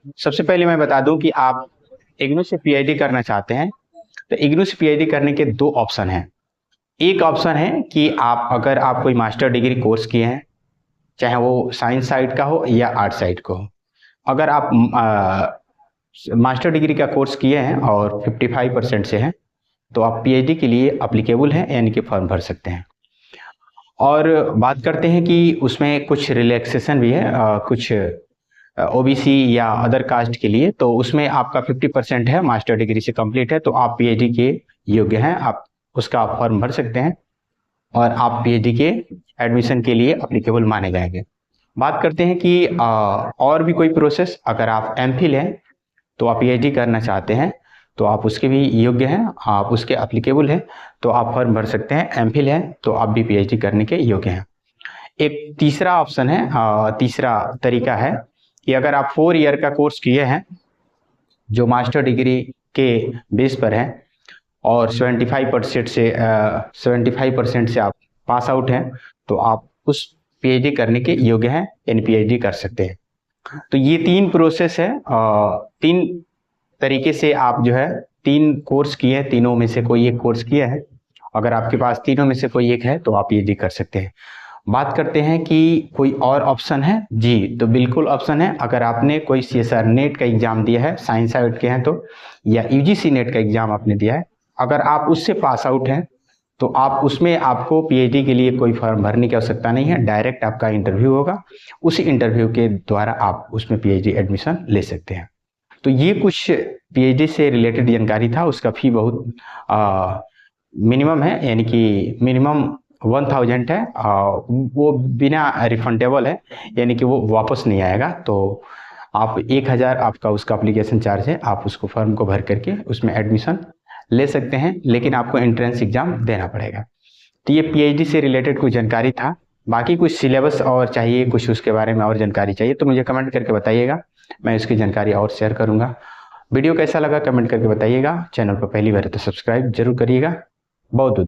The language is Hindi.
सबसे पहले मैं बता दूं कि आप इग्नू से पीएचडी करना चाहते हैं तो इग्नू से पीएचडी करने के दो ऑप्शन हैं। एक ऑप्शन है कि अगर आप कोई मास्टर डिग्री कोर्स किए हैं, चाहे वो साइंस साइड का हो या आर्ट साइड का हो। अगर आप मास्टर डिग्री का कोर्स किए हैं और 55% से हैं तो आप पीएचडी के लिए अप्लीकेबल हैं, यानी कि फॉर्म भर सकते हैं। और बात करते हैं कि उसमें कुछ रिलैक्सेशन भी है, कुछ ओबीसी या अदर कास्ट के लिए, तो उसमें आपका 50% है, मास्टर डिग्री से कंप्लीट है तो आप पीएचडी के योग्य हैं, आप उसका फॉर्म भर सकते हैं और आप पीएचडी के एडमिशन के लिए अप्लीकेबल माने जाएंगे। बात करते हैं कि और भी कोई प्रोसेस, अगर आप एमफिल हैं तो आप पीएचडी करना चाहते हैं तो आप उसके भी योग्य हैं, आप उसके अप्लीकेबल हैं तो आप फॉर्म भर सकते हैं। एमफिल हैं तो आप भी पीएचडी करने के योग्य हैं। एक तीसरा ऑप्शन है, तीसरा तरीका है कि अगर आप 4 ईयर का कोर्स किए हैं जो मास्टर डिग्री के बेस पर है और 75% से आप पास आउट हैं तो आप उस पीएचडी करने के योग्य हैं, यानी पीएचडी कर सकते हैं। तो ये 3 प्रोसेस है, 3 तरीके से आप जो है 3 कोर्स किए हैं, तीनों में से कोई एक कोर्स किया है। अगर आपके पास तीनों में से कोई एक है तो आप पीएचडी कर सकते हैं। बात करते हैं कि कोई और ऑप्शन है जी, तो बिल्कुल ऑप्शन है। अगर आपने कोई सीएसआर नेट का एग्जाम दिया है, साइंस साइड के हैं तो, या यूजीसी नेट का एग्जाम आपने दिया है, अगर आप उससे पास आउट हैं तो आप उसमें आपको पीएचडी के लिए कोई फॉर्म भरने की आवश्यकता नहीं है, डायरेक्ट आपका इंटरव्यू होगा, उसी इंटरव्यू के द्वारा आप उसमें पीएचडी एडमिशन ले सकते हैं। तो ये कुछ पीएचडी से रिलेटेड जानकारी था। उसका फी बहुत मिनिमम है, यानी कि मिनिमम 1000 है, वो बिना रिफंडेबल है, यानी कि वो वापस नहीं आएगा। तो आप 1000 आपका उसका अप्लीकेशन चार्ज है, आप उसको फॉर्म को भर करके उसमें एडमिशन ले सकते हैं, लेकिन आपको एंट्रेंस एग्जाम देना पड़ेगा। तो ये पीएचडी से रिलेटेड कुछ जानकारी था। बाकी कुछ सिलेबस और चाहिए, कुछ उसके बारे में और जानकारी चाहिए तो मुझे कमेंट करके बताइएगा, मैं इसकी जानकारी और शेयर करूंगा। वीडियो कैसा लगा कमेंट करके बताइएगा। चैनल पर पहली बार है तो सब्सक्राइब जरूर करिएगा। बहुत